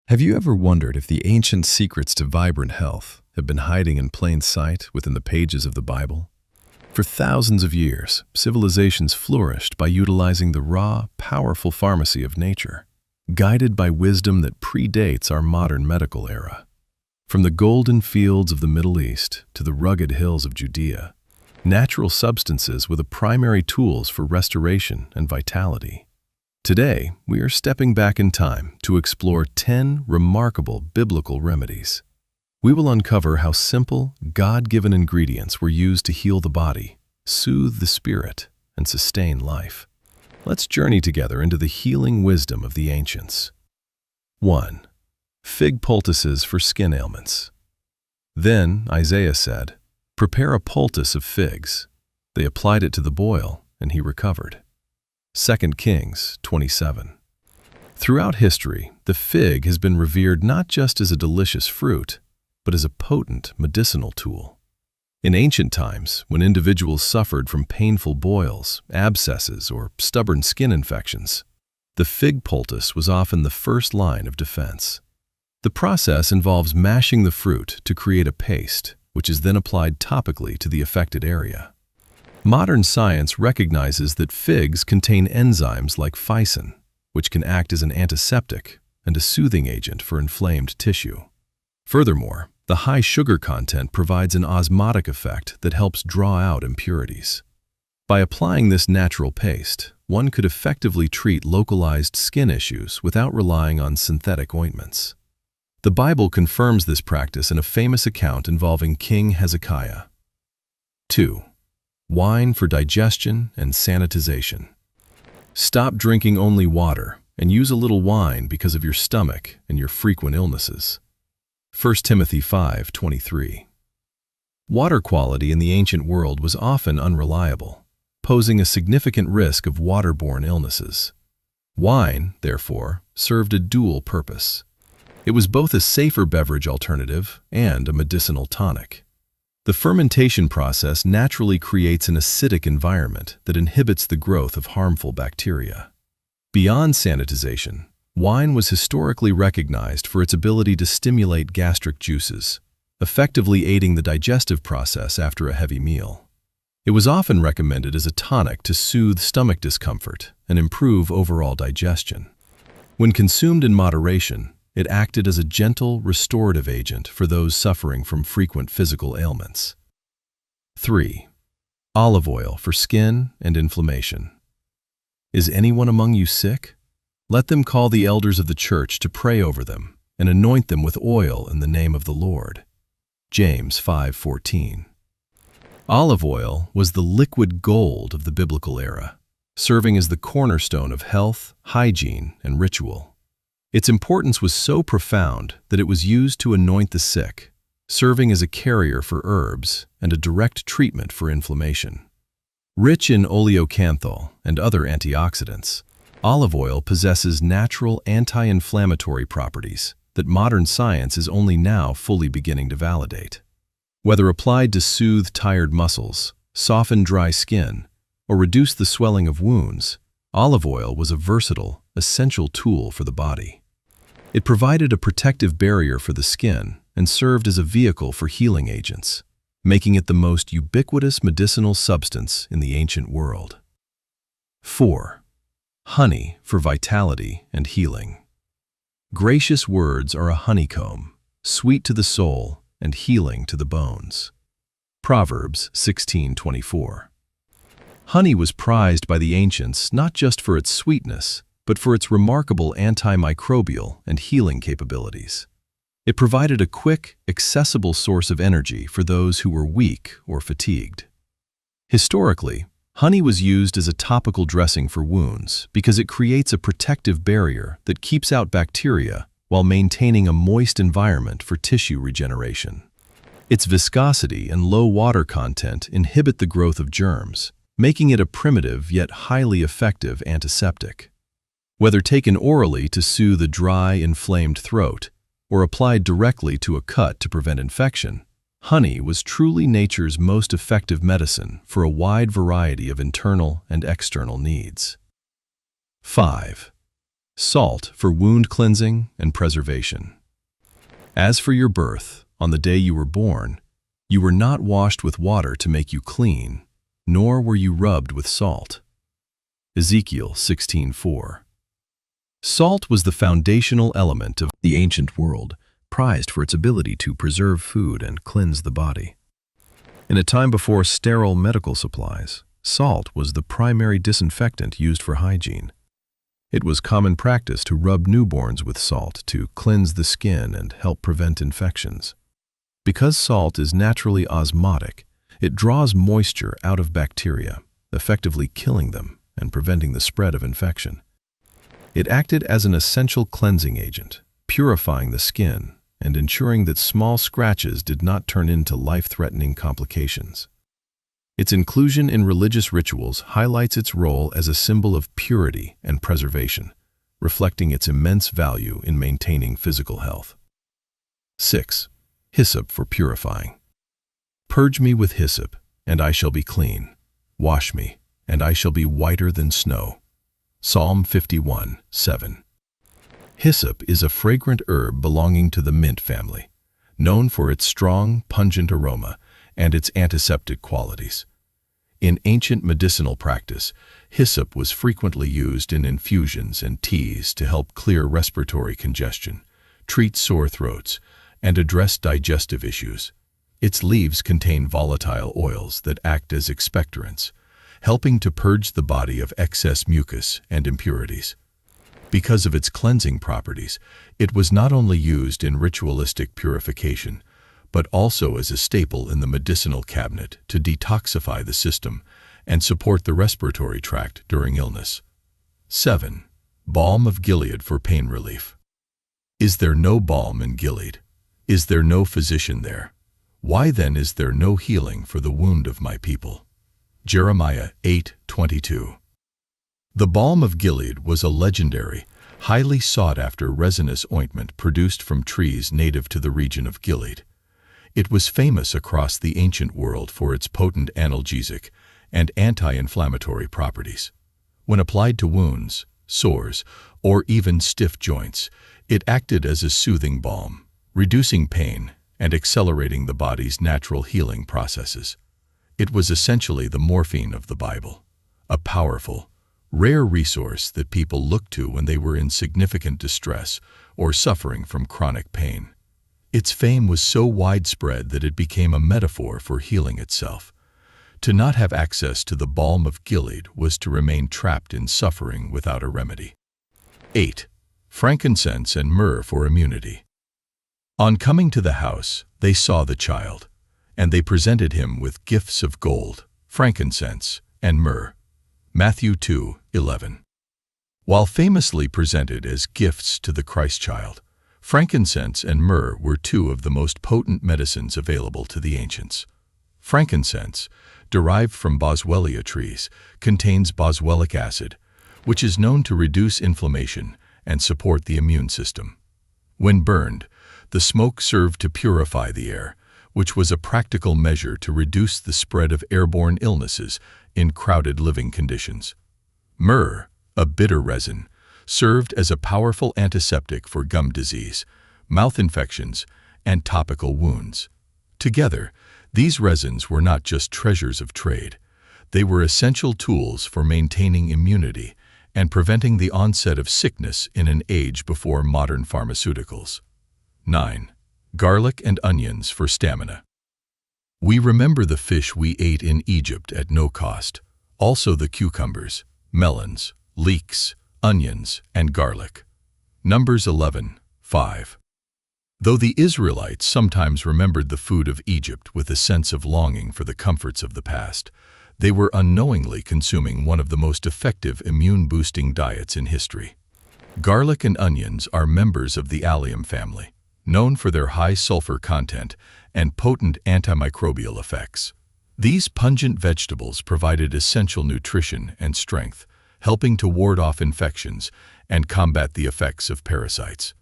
Have you ever wondered if the ancient secrets to vibrant health have been hiding in plain sight within the pages of the Bible? For thousands of years, civilizations flourished by utilizing the raw, powerful pharmacy of nature, guided by wisdom that predates our modern medical era. From the golden fields of the Middle East to the rugged hills of Judea, natural substances were the primary tools for restoration and vitality. Today, we are stepping back in time to explore 10 remarkable biblical remedies. We will uncover how simple, God-given ingredients were used to heal the body, soothe the spirit, and sustain life. Let's journey together into the healing wisdom of the ancients. 1. Fig poultices for skin ailments. Then Isaiah said, "Prepare a poultice of figs." They applied it to the boil, and he recovered. 2 Kings 27. Throughout history, the fig has been revered not just as a delicious fruit, but as a potent medicinal tool. In ancient times, when individuals suffered from painful boils, abscesses, or stubborn skin infections, the fig poultice was often the first line of defense. The process involves mashing the fruit to create a paste, which is then applied topically to the affected area. Modern science recognizes that figs contain enzymes like phycin, which can act as an antiseptic and a soothing agent for inflamed tissue. Furthermore, the high sugar content provides an osmotic effect that helps draw out impurities. By applying this natural paste, one could effectively treat localized skin issues without relying on synthetic ointments. The Bible confirms this practice in a famous account involving King Hezekiah. 2. Wine for digestion and sanitization. Stop drinking only water and use a little wine because of your stomach and your frequent illnesses. 1 Timothy 5:23. Water quality in the ancient world was often unreliable, posing a significant risk of waterborne illnesses. Wine, therefore, served a dual purpose. It was both a safer beverage alternative and a medicinal tonic. The fermentation process naturally creates an acidic environment that inhibits the growth of harmful bacteria. Beyond sanitization, wine was historically recognized for its ability to stimulate gastric juices, effectively aiding the digestive process after a heavy meal. It was often recommended as a tonic to soothe stomach discomfort and improve overall digestion. When consumed in moderation, it acted as a gentle, restorative agent for those suffering from frequent physical ailments. 3. Olive oil for skin and inflammation. Is anyone among you sick? Let them call the elders of the church to pray over them and anoint them with oil in the name of the Lord. James 5:14. Olive oil was the liquid gold of the biblical era, serving as the cornerstone of health, hygiene, and ritual. Its importance was so profound that it was used to anoint the sick, serving as a carrier for herbs and a direct treatment for inflammation. Rich in oleocanthal and other antioxidants, olive oil possesses natural anti-inflammatory properties that modern science is only now fully beginning to validate. Whether applied to soothe tired muscles, soften dry skin, or reduce the swelling of wounds, olive oil was a versatile, essential tool for the body. It provided a protective barrier for the skin and served as a vehicle for healing agents, making it the most ubiquitous medicinal substance in the ancient world. 4. Honey for vitality and healing. Gracious words are a honeycomb, sweet to the soul and healing to the bones. Proverbs 16:24. Honey was prized by the ancients not just for its sweetness, but for its remarkable antimicrobial and healing capabilities. It provided a quick, accessible source of energy for those who were weak or fatigued. Historically, honey was used as a topical dressing for wounds because it creates a protective barrier that keeps out bacteria while maintaining a moist environment for tissue regeneration. Its viscosity and low water content inhibit the growth of germs, making it a primitive yet highly effective antiseptic. Whether taken orally to soothe a dry, inflamed throat, or applied directly to a cut to prevent infection, honey was truly nature's most effective medicine for a wide variety of internal and external needs. 5. Salt for wound cleansing and preservation. As for your birth, on the day you were born, you were not washed with water to make you clean, nor were you rubbed with salt. Ezekiel 16:4. Salt was the foundational element of the ancient world, prized for its ability to preserve food and cleanse the body. In a time before sterile medical supplies, salt was the primary disinfectant used for hygiene. It was common practice to rub newborns with salt to cleanse the skin and help prevent infections. Because salt is naturally osmotic, it draws moisture out of bacteria, effectively killing them and preventing the spread of infection. It acted as an essential cleansing agent, purifying the skin and ensuring that small scratches did not turn into life-threatening complications. Its inclusion in religious rituals highlights its role as a symbol of purity and preservation, reflecting its immense value in maintaining physical health. 6. Hyssop for purifying. Purge me with hyssop, and I shall be clean. Wash me, and I shall be whiter than snow. Psalm 51:7. Hyssop is a fragrant herb belonging to the mint family, known for its strong, pungent aroma and its antiseptic qualities. In ancient medicinal practice, hyssop was frequently used in infusions and teas to help clear respiratory congestion, treat sore throats, and address digestive issues. Its leaves contain volatile oils that act as expectorants, helping to purge the body of excess mucus and impurities. Because of its cleansing properties, it was not only used in ritualistic purification, but also as a staple in the medicinal cabinet to detoxify the system and support the respiratory tract during illness. 7. Balm of Gilead for pain relief. Is there no balm in Gilead? Is there no physician there? Why then is there no healing for the wound of my people? Jeremiah 8:22. The balm of Gilead was a legendary, highly sought-after resinous ointment produced from trees native to the region of Gilead. It was famous across the ancient world for its potent analgesic and anti-inflammatory properties. When applied to wounds, sores, or even stiff joints, it acted as a soothing balm, reducing pain and accelerating the body's natural healing processes. It was essentially the morphine of the Bible, a powerful, rare resource that people looked to when they were in significant distress or suffering from chronic pain. Its fame was so widespread that it became a metaphor for healing itself. To not have access to the balm of Gilead was to remain trapped in suffering without a remedy. 8. Frankincense and myrrh for immunity. On coming to the house, they saw the child, and they presented him with gifts of gold, frankincense, and myrrh. Matthew 2:11. While famously presented as gifts to the Christ child, frankincense and myrrh were two of the most potent medicines available to the ancients. Frankincense, derived from boswellia trees, contains boswellic acid, which is known to reduce inflammation and support the immune system. When burned, the smoke served to purify the air, which was a practical measure to reduce the spread of airborne illnesses in crowded living conditions. Myrrh, a bitter resin, served as a powerful antiseptic for gum disease, mouth infections, and topical wounds. Together, these resins were not just treasures of trade. They were essential tools for maintaining immunity and preventing the onset of sickness in an age before modern pharmaceuticals. 9. Garlic and onions for stamina. We remember the fish we ate in Egypt at no cost, also the cucumbers, melons, leeks, onions, and garlic. Numbers 11:5. Though the Israelites sometimes remembered the food of Egypt with a sense of longing for the comforts of the past, they were unknowingly consuming one of the most effective immune-boosting diets in history. Garlic and onions are members of the allium family, known for their high sulfur content and potent antimicrobial effects. These pungent vegetables provided essential nutrition and strength, helping to ward off infections and combat the effects of parasites.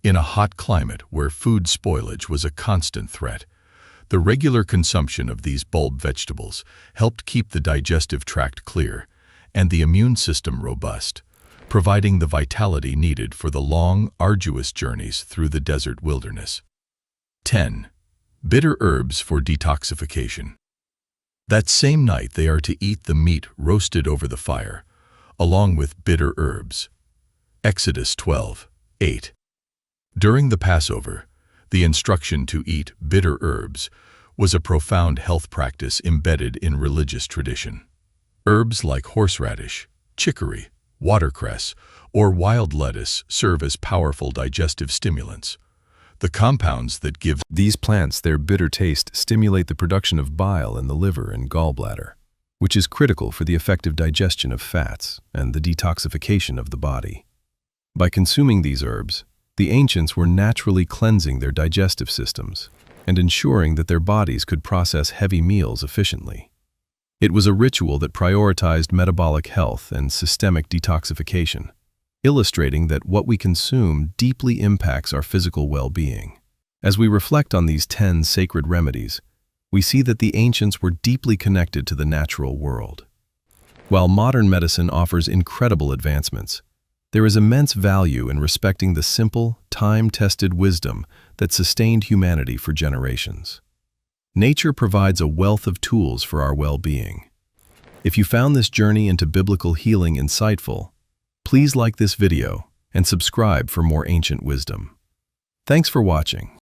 In a hot climate where food spoilage was a constant threat, the regular consumption of these bulb vegetables helped keep the digestive tract clear and the immune system robust, providing the vitality needed for the long, arduous journeys through the desert wilderness. 10. Bitter herbs for detoxification. That same night they are to eat the meat roasted over the fire, along with bitter herbs. Exodus 12:8. During the Passover, the instruction to eat bitter herbs was a profound health practice embedded in religious tradition. Herbs like horseradish, chicory, watercress, or wild lettuce serve as powerful digestive stimulants. The compounds that give These plants their bitter taste stimulate the production of bile in the liver and gallbladder, which is critical for the effective digestion of fats and the detoxification of the body. By consuming these herbs, the ancients were naturally cleansing their digestive systems and ensuring that their bodies could process heavy meals efficiently. It was a ritual that prioritized metabolic health and systemic detoxification, illustrating that what we consume deeply impacts our physical well-being. As we reflect on these 10 sacred remedies, we see that the ancients were deeply connected to the natural world. While modern medicine offers incredible advancements, there is immense value in respecting the simple, time-tested wisdom that sustained humanity for generations. Nature provides a wealth of tools for our well-being. If you found this journey into biblical healing insightful, please like this video and subscribe for more ancient wisdom. Thanks for watching.